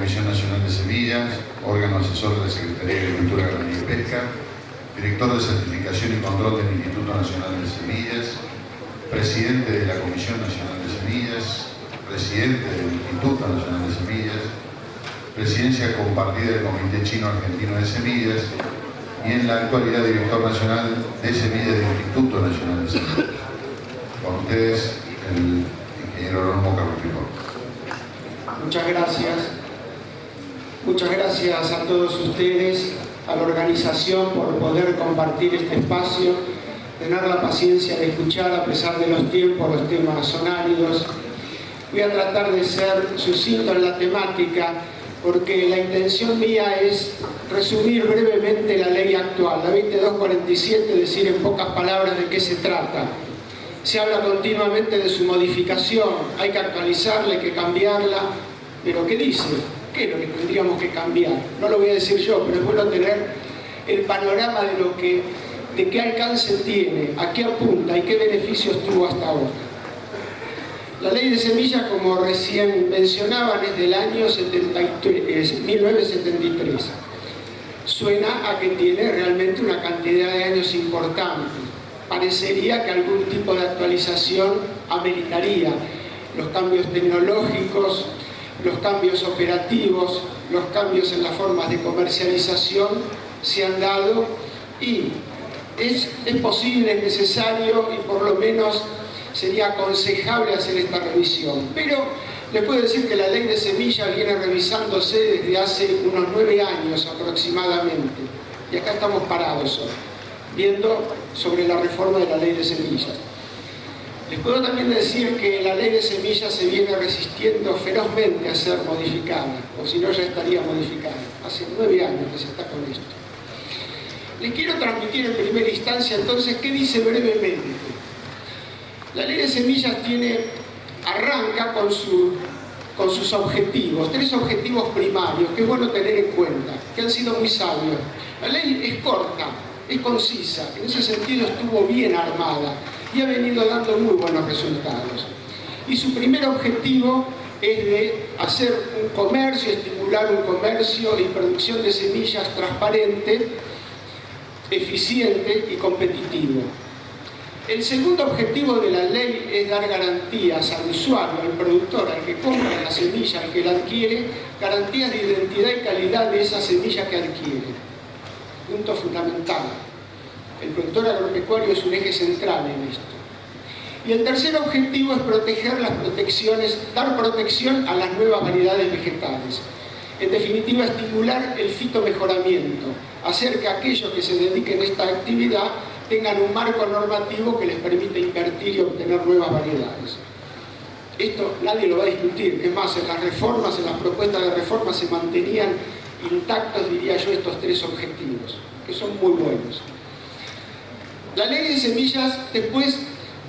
Comisión Nacional de Semillas, órgano asesor de la Secretaría de Agricultura, Ganadería y Pesca, director de certificación y control del Instituto Nacional de Semillas, presidente de la Comisión Nacional de Semillas, presidente del Instituto Nacional de Semillas, presidencia compartida del Comité Chino-Argentino de Semillas y en la actualidad director nacional de Semillas del Instituto Nacional de Semillas. Con ustedes, el ingeniero Rolmo Carlos Picón. Muchas gracias. Muchas gracias a todos ustedes, a la organización por poder compartir este espacio, tener la paciencia de escuchar a pesar de los tiempos, los temas son áridos. Voy a tratar de ser sucinto en la temática porque la intención mía es resumir brevemente la ley actual, la 2247, decir en pocas palabras de qué se trata. Se habla continuamente de su modificación, hay que actualizarla, hay que cambiarla, pero ¿qué dice? ¿Qué es lo que tendríamos que cambiar? No lo voy a decir yo, pero es bueno tener el panorama de qué alcance tiene, a qué apunta y qué beneficios tuvo hasta ahora. La ley de semillas, como recién mencionaban, es del año 1973. Suena a que tiene realmente una cantidad de años importante. Parecería que algún tipo de actualización ameritaría. Los cambios tecnológicos, los cambios operativos, los cambios en las formas de comercialización se han dado y es posible, es necesario y por lo menos sería aconsejable hacer esta revisión. Pero les puedo decir que la ley de semillas viene revisándose desde hace unos 9 años aproximadamente. Y acá estamos parados hoy, viendo sobre la reforma de la ley de semillas. Les puedo también decir que la ley de semillas se viene resistiendo ferozmente a ser modificada, o si no ya estaría modificada. Hace 9 años que se está con esto. Les quiero transmitir en primera instancia entonces qué dice brevemente. La ley de semillas arranca con sus objetivos, 3 objetivos primarios que es bueno tener en cuenta, que han sido muy sabios. La ley es corta, es concisa, en ese sentido estuvo bien armada y ha venido dando muy buenos resultados. Y su primer objetivo es de hacer un comercio, estimular un comercio y producción de semillas transparente, eficiente y competitivo. El segundo objetivo de la ley es dar garantías al usuario, al productor, al que compra la semilla, al que la adquiere, garantías de identidad y calidad de esa semilla que adquiere. Punto fundamental. El productor agropecuario es un eje central en esto. Y el tercer objetivo es dar protección a las nuevas variedades vegetales. En definitiva, estimular el fitomejoramiento, hacer que aquellos que se dediquen a esta actividad tengan un marco normativo que les permite invertir y obtener nuevas variedades. Esto nadie lo va a discutir. Es más, en las propuestas de reforma se mantenían intactos, diría yo, estos 3 objetivos, que son muy buenos. La ley de semillas después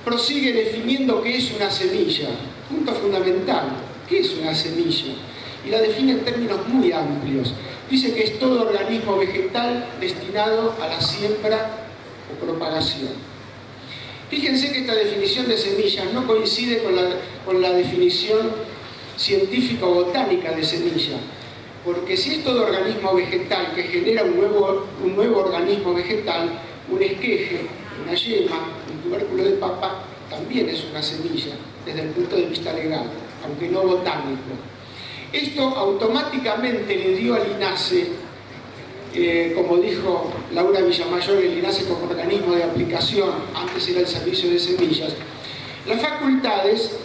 prosigue definiendo qué es una semilla. Punto fundamental. ¿Qué es una semilla? Y la define en términos muy amplios. Dice que es todo organismo vegetal destinado a la siembra o propagación. Fíjense que esta definición de semillas no coincide con la definición científico-botánica de semilla, porque si es todo organismo vegetal que genera un nuevo organismo vegetal, un esqueje, una yema, un tubérculo de papa, también es una semilla desde el punto de vista legal, aunque no botánico. Esto automáticamente le dio al INASE, como dijo Laura Villamayor, el INASE como organismo de aplicación, antes era el Servicio de Semillas, las facultades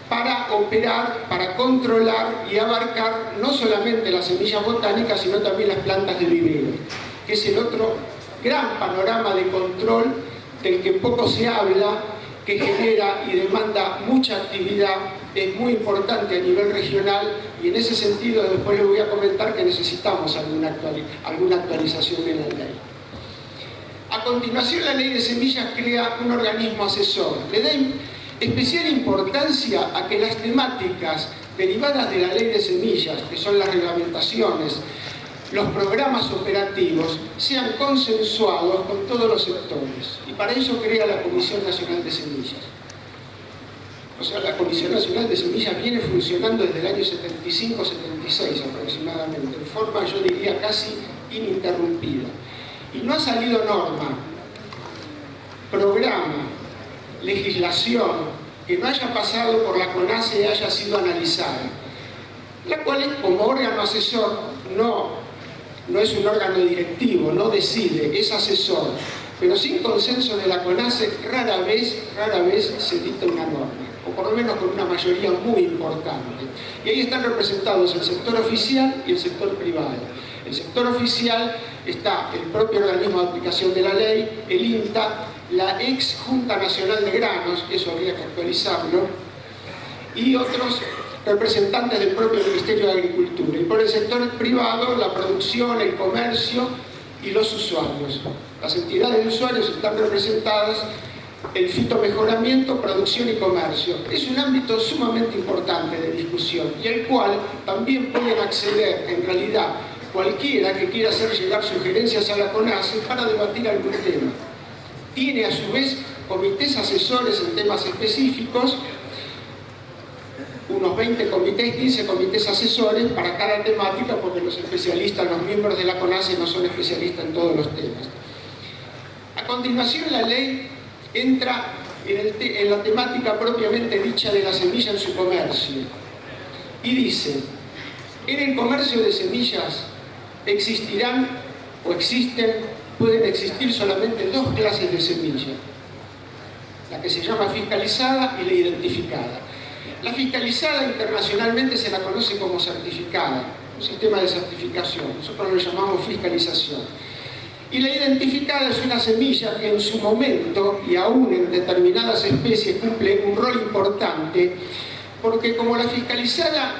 para operar, para controlar y abarcar no solamente las semillas botánicas, sino también las plantas de vivero, que es el otro gran panorama de control del que poco se habla, que genera y demanda mucha actividad, es muy importante a nivel regional y en ese sentido después les voy a comentar que necesitamos alguna actualización de la ley. A continuación, la ley de semillas crea un organismo asesor. Le da especial importancia a que las temáticas derivadas de la ley de semillas, que son las reglamentaciones, los programas operativos, sean consensuados con todos los sectores. Y para eso crea la Comisión Nacional de Semillas. O sea, la Comisión Nacional de Semillas viene funcionando desde el año 75-76 aproximadamente, de forma, yo diría, casi ininterrumpida. Y no ha salido norma, programa, legislación que no haya pasado por la CONACE y haya sido analizada, la cual como órgano asesor no es un órgano directivo, no decide, es asesor, pero sin consenso de la CONACE rara vez se dicta una norma, o por lo menos con una mayoría muy importante. Y ahí están representados el sector oficial y el sector privado. El sector oficial está el propio organismo de aplicación de la ley, el INTA, la ex Junta Nacional de Granos, eso habría que actualizarlo, y otros representantes del propio Ministerio de Agricultura. Y por el sector privado, la producción, el comercio y los usuarios. Las entidades de usuarios están representadas el fitomejoramiento, producción y comercio. Es un ámbito sumamente importante de discusión y al cual también pueden acceder, en realidad, cualquiera que quiera hacer llegar sugerencias a la CONACE para debatir algún tema. Tiene a su vez comités asesores en temas específicos, unos 20 comités, 15 comités asesores para cada temática, porque los especialistas, los miembros de la CONACE no son especialistas en todos los temas. A continuación, la ley entra en la temática propiamente dicha de la semilla en su comercio y dice: en el comercio de semillas existirán o pueden existir solamente dos clases de semilla, la que se llama fiscalizada y la identificada. La fiscalizada internacionalmente se la conoce como certificada, un sistema de certificación, nosotros lo llamamos fiscalización. Y la identificada es una semilla que en su momento y aún en determinadas especies cumple un rol importante, porque como la fiscalizada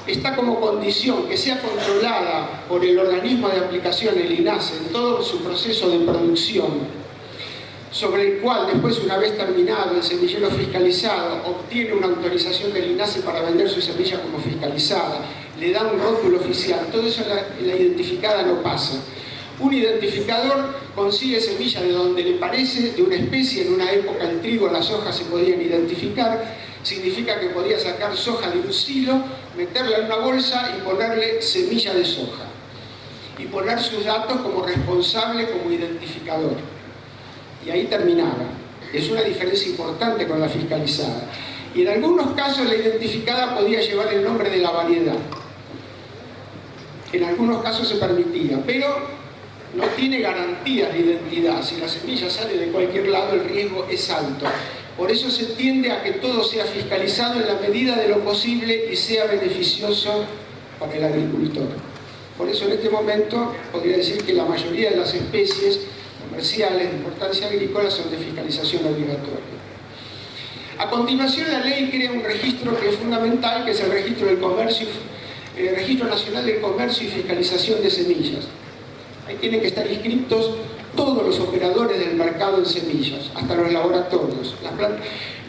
está como condición que sea controlada por el organismo de aplicación, el INASE, en todo su proceso de producción, sobre el cual después, una vez terminado el semillero fiscalizado, obtiene una autorización del INASE para vender su semilla como fiscalizada, le da un rótulo oficial. Todo eso en la identificada no pasa. Un identificador consigue semilla de donde le parece, de una especie. En una época el trigo, las hojas se podían identificar, significa que podía sacar soja de un silo, meterla en una bolsa y ponerle semilla de soja y poner sus datos como responsable, como identificador. Y ahí terminaba. Es una diferencia importante con la fiscalizada. Y en algunos casos la identificada podía llevar el nombre de la variedad. En algunos casos se permitía, pero no tiene garantías de identidad. Si la semilla sale de cualquier lado, el riesgo es alto. Por eso se tiende a que todo sea fiscalizado en la medida de lo posible y sea beneficioso para el agricultor. Por eso en este momento podría decir que la mayoría de las especies comerciales de importancia agrícola son de fiscalización obligatoria. A continuación, la ley crea un registro que es fundamental, que es el registro del comercio, el Registro Nacional del Comercio y Fiscalización de Semillas. Ahí tienen que estar inscritos todos los operadores del mercado en semillas, hasta los laboratorios,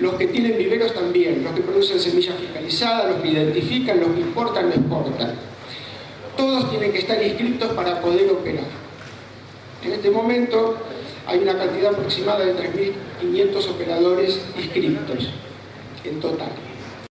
los que tienen viveros también, los que producen semillas fiscalizadas, los que identifican, los que importan o exportan. Todos tienen que estar inscritos para poder operar. En este momento hay una cantidad aproximada de 3.500 operadores inscritos en total.